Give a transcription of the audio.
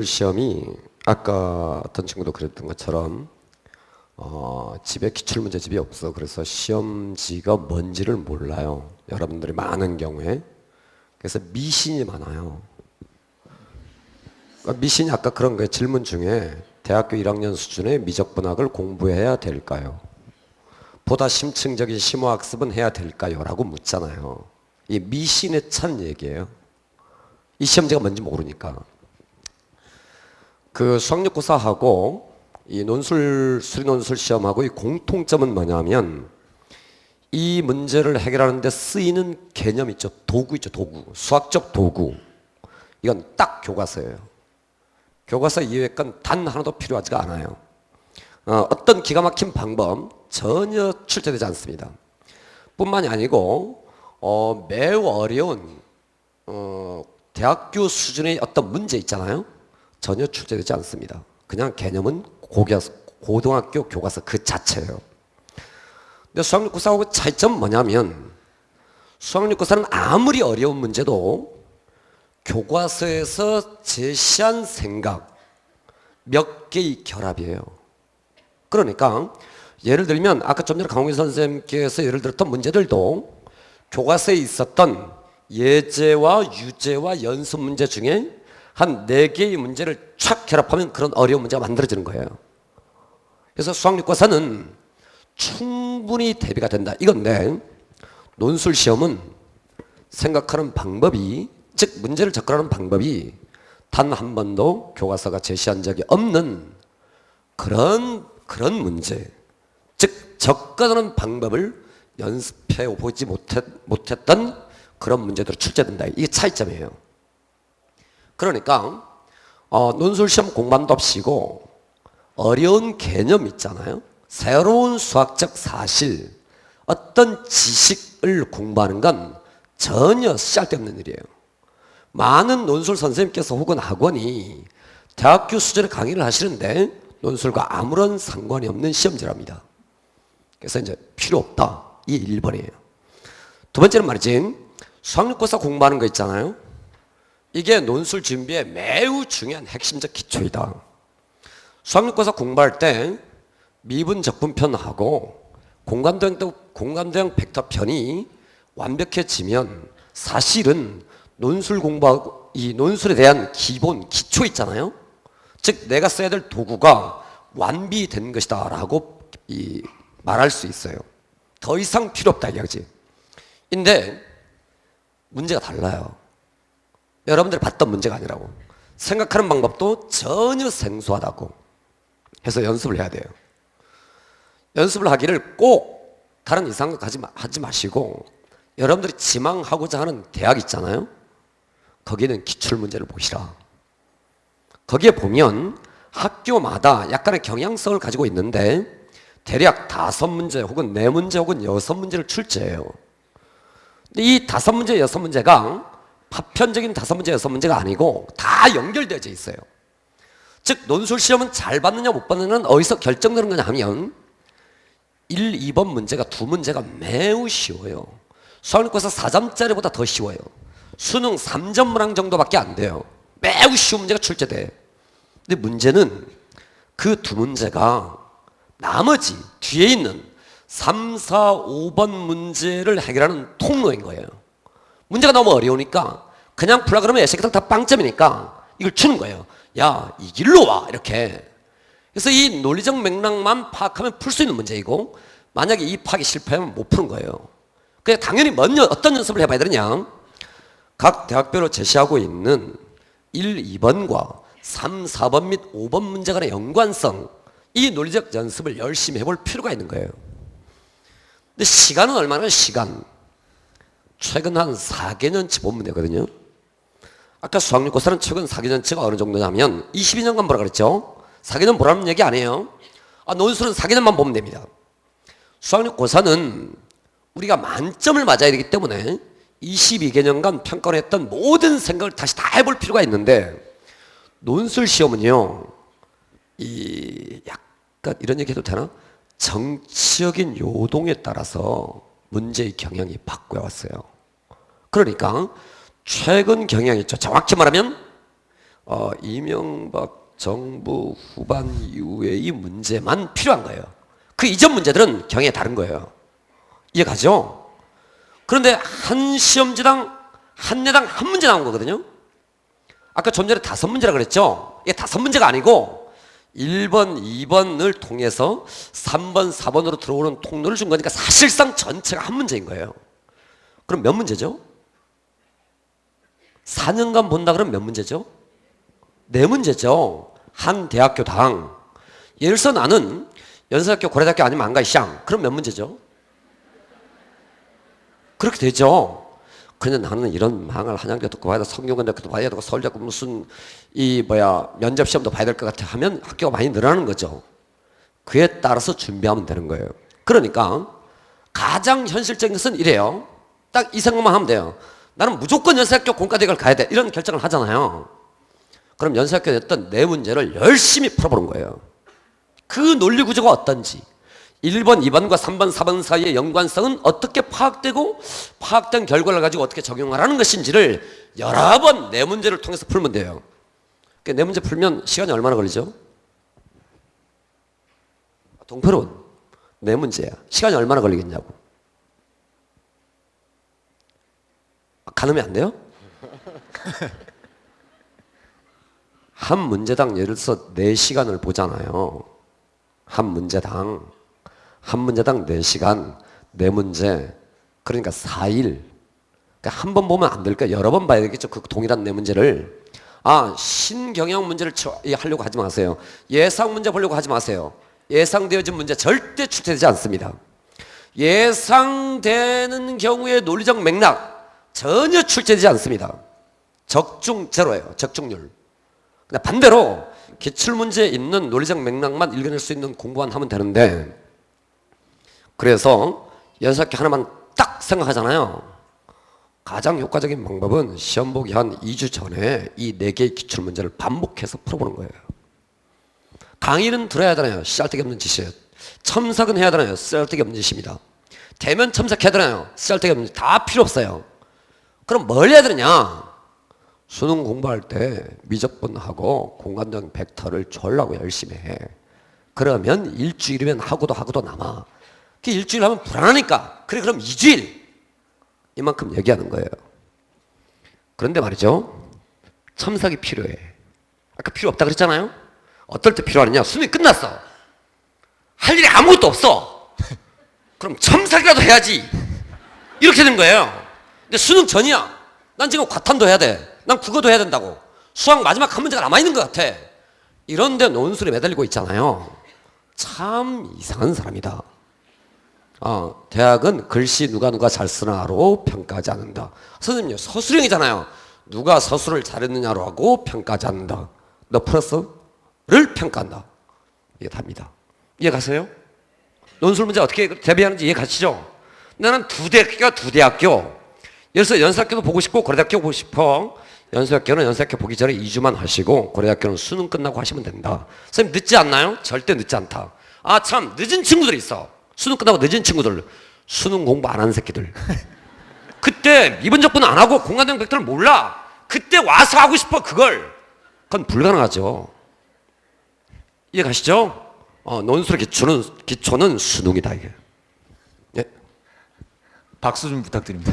시험이 아까 어떤 친구도 그랬던 것처럼 집에 기출문제집이 없어. 그래서 시험지가 뭔지를 몰라요. 여러분들이 많은 경우에. 그래서 미신이 많아요. 그러니까 미신이 아까 그런 거예요. 질문 중에 대학교 1학년 수준의 미적분학을 공부해야 될까요? 보다 심층적인 심오학습은 해야 될까요? 라고 묻잖아요. 이 미신에 찬 얘기예요. 이 시험지가 뭔지 모르니까. 그 수학력고사하고 이 수리논술 시험하고 이 공통점은 뭐냐면 이 문제를 해결하는 데 쓰이는 개념 있죠. 도구 있죠. 도구. 수학적 도구. 이건 딱 교과서예요. 교과서 이외의 건 단 하나도 필요하지가 않아요. 어떤 기가 막힌 방법 전혀 출제되지 않습니다. 뿐만이 아니고 매우 어려운 대학교 수준의 어떤 문제 있잖아요. 전혀 출제되지 않습니다. 그냥 개념은 고등학교 교과서 그 자체예요. 근데 수학력고사하고 차이점은 뭐냐면 수학력고사는 아무리 어려운 문제도 교과서에서 제시한 생각 몇 개의 결합이에요. 그러니까 예를 들면 아까 좀 전에 강홍희 선생님께서 예를 들었던 문제들도 교과서에 있었던 예제와 유제와 연습 문제 중에 한 4개의 문제를 촥 결합하면 그런 어려운 문제가 만들어지는 거예요. 그래서 수학력고사는 충분히 대비가 된다. 이건데 논술 시험은 생각하는 방법이, 즉 문제를 접근하는 방법이 단 한 번도 교과서가 제시한 적이 없는 그런 문제, 즉 접근하는 방법을 연습해 보지 못했던 그런 문제들이 출제된다. 이게 차이점이에요. 그러니까 논술 시험 공부도 없이고 어려운 개념 있잖아요. 새로운 수학적 사실, 어떤 지식을 공부하는 건 전혀 쓸데없는 일이에요. 많은 논술 선생님께서 혹은 학원이 대학교 수준의 강의를 하시는데 논술과 아무런 상관이 없는 시험지랍니다. 그래서 이제 필요 없다. 이게 1번이에요. 두 번째는 말이지, 수학력고사 공부하는 거 있잖아요. 이게 논술 준비에 매우 중요한 핵심적 기초이다. 수학력고사 공부할 때 미분 적분편하고 공간도형 벡터편이 완벽해지면 사실은 논술 공부하고 이 논술에 대한 기본 기초 있잖아요. 즉 내가 써야 될 도구가 완비된 것이다 라고 말할 수 있어요. 더 이상 필요 없다 이야기지. 근데 문제가 달라요. 여러분들이 봤던 문제가 아니라고. 생각하는 방법도 전혀 생소하다고 해서 연습을 해야 돼요. 연습을 하기를 꼭 다른 이상한 거 하지 마시고 여러분들이 지망하고자 하는 대학 있잖아요. 거기는 기출문제를 보시라. 거기에 보면 학교마다 약간의 경향성을 가지고 있는데 대략 5문제 혹은 4문제 혹은 6문제를 출제해요. 근데 이 5문제, 6문제가 파편적인 5문제, 6문제가 아니고 다 연결되어져 있어요. 즉 논술 시험은 잘 받느냐 못 받느냐는 어디서 결정되는 거냐 하면 1, 2번 문제가 2문제가 매우 쉬워요. 수학력고사 4점짜리보다 더 쉬워요. 수능 3점 문항 정도밖에 안 돼요. 매우 쉬운 문제가 출제돼. 근데 문제는 그 2문제가 나머지 뒤에 있는 3, 4, 5번 문제를 해결하는 통로인 거예요. 문제가 너무 어려우니까 그냥 풀라 그러면 애새끼들 다 빵점이니까 이걸 주는 거예요. 야, 이 길로 와 이렇게. 그래서 이 논리적 맥락만 파악하면 풀 수 있는 문제이고 만약에 이 파악이 실패하면 못 푸는 거예요. 그래서 당연히 어떤 연습을 해봐야 되느냐. 각 대학별로 제시하고 있는 1, 2번과 3, 4번 및 5번 문제 간의 연관성, 이 논리적 연습을 열심히 해볼 필요가 있는 거예요. 근데 시간은 얼마나 시간? 최근 한 4개년치 보면 되거든요. 아까 수학력고사는 최근 4개년치가 어느 정도냐면 22년간 보라 그랬죠. 4개년 보라는 얘기 아니에요. 논술은 4개년만 보면 됩니다. 수학력고사는 우리가 만점을 맞아야 되기 때문에 22개년간 평가를 했던 모든 생각을 다시 다 해볼 필요가 있는데 논술 시험은요, 약간 이런 얘기 해도 되나? 정치적인 요동에 따라서 문제의 경향이 바뀌어왔어요. 그러니까 최근 경향이 있죠. 정확히 말하면 이명박 정부 후반 이후의 문제만 필요한 거예요. 그 이전 문제들은 경향이 다른 거예요. 이해가죠? 그런데 한 시험지당 한 내당 한 문제 나온 거거든요. 아까 좀 전에 5문제라 그랬죠? 이게 5문제가 아니고 1번, 2번을 통해서 3번, 4번으로 들어오는 통로를 준 거니까 사실상 전체가 한 문제인 거예요. 그럼 몇 문제죠? 4년간 본다 그러면 몇 문제죠? 4문제죠. 한 대학교당. 예를 들어서 나는 연세대학교, 고려대학교 아니면 안 가, 샹. 그럼 몇 문제죠? 그렇게 되죠. 그냥 나는 이런 망할 한양대도 봐야 되고 성균관대도 봐야 되고 서울대학교 무슨 면접 시험도 봐야 될 것 같아 하면 학교가 많이 늘어나는 거죠. 그에 따라서 준비하면 되는 거예요. 그러니까 가장 현실적인 것은 이래요. 딱 이 생각만 하면 돼요. 나는 무조건 연세대학교 공과대학을 가야 돼. 이런 결정을 하잖아요. 그럼 연세대학교 냈던 4문제를 열심히 풀어보는 거예요. 그 논리 구조가 어떤지, 1번, 2번과 3번, 4번 사이의 연관성은 어떻게 파악되고 파악된 결과를 가지고 어떻게 적용하라는 것인지를 여러 번 4문제를 통해서 풀면 돼요. 4문제 풀면 시간이 얼마나 걸리죠? 동표론 4문제야. 시간이 얼마나 걸리겠냐고. 가늠이 안 돼요? 한 문제당 예를 들어서 4시간을 보잖아요. 한 문제당 4시간, 4문제. 그러니까 4일. 그러니까 한 번 보면 안 될까? 여러 번 봐야 되겠죠. 그 동일한 4문제를. 신경영 문제를 하려고 하지 마세요. 예상 문제 보려고 하지 마세요. 예상되어진 문제 절대 출제되지 않습니다. 예상되는 경우의 논리적 맥락 전혀 출제되지 않습니다. 적중 제로예요. 적중률. 근데 반대로 기출문제에 있는 논리적 맥락만 읽어낼 수 있는 공부만 하면 되는데, 그래서 연습학기 하나만 딱 생각하잖아요. 가장 효과적인 방법은 시험 보기 한 2주 전에 이 4개의 기출문제를 반복해서 풀어보는 거예요. 강의는 들어야 되나요? 쓸데기 없는 짓이에요. 첨삭은 해야 되나요? 쓸데기 없는 짓입니다. 대면 첨삭해야 되나요? 쓸데기 없는 짓. 다 필요 없어요. 그럼 뭘 해야 되느냐? 수능 공부할 때 미적분하고 공간적 벡터를 졸라고 열심히 해. 그러면 일주일이면 하고도 남아. 그 일주일 하면 불안하니까. 그래, 그럼 2주일. 이만큼 얘기하는 거예요. 그런데 말이죠. 첨삭이 필요해. 아까 필요 없다 그랬잖아요. 어떨 때 필요하느냐? 수능이 끝났어. 할 일이 아무것도 없어. 그럼 첨삭이라도 해야지. 이렇게 된 거예요. 근데 수능 전이야. 난 지금 과탐도 해야 돼. 난 국어도 해야 된다고. 수학 마지막 한 문제가 남아있는 것 같아. 이런데 논술에 매달리고 있잖아요. 참 이상한 사람이다. 대학은 글씨 누가 잘 쓰나로 평가하지 않는다. 선생님요, 서술형이잖아요. 누가 서술을 잘했느냐로 하고 평가하지 않는다. 너 풀었어? 를 평가한다. 이게 답니다. 이해 가세요? 논술 문제 어떻게 대비하는지 이해 가시죠? 나는 두 대학교. 예를 들어서 연세학교도 보고 싶고 고려대학교 보고 싶어. 연세학교는 연세학교 보기 전에 2주만 하시고 고려대학교는 수능 끝나고 하시면 된다. 선생님 늦지 않나요? 절대 늦지 않다. 참 늦은 친구들이 있어. 수능 끝나고 늦은 친구들. 수능 공부 안 하는 새끼들. 그때 미분적분 안 하고 공간적 벡터를 몰라. 그때 와서 하고 싶어 그걸. 그건 불가능하죠. 이해 가시죠? 논술의 기초는 수능이다 이게. 예? 박수 좀 부탁드립니다.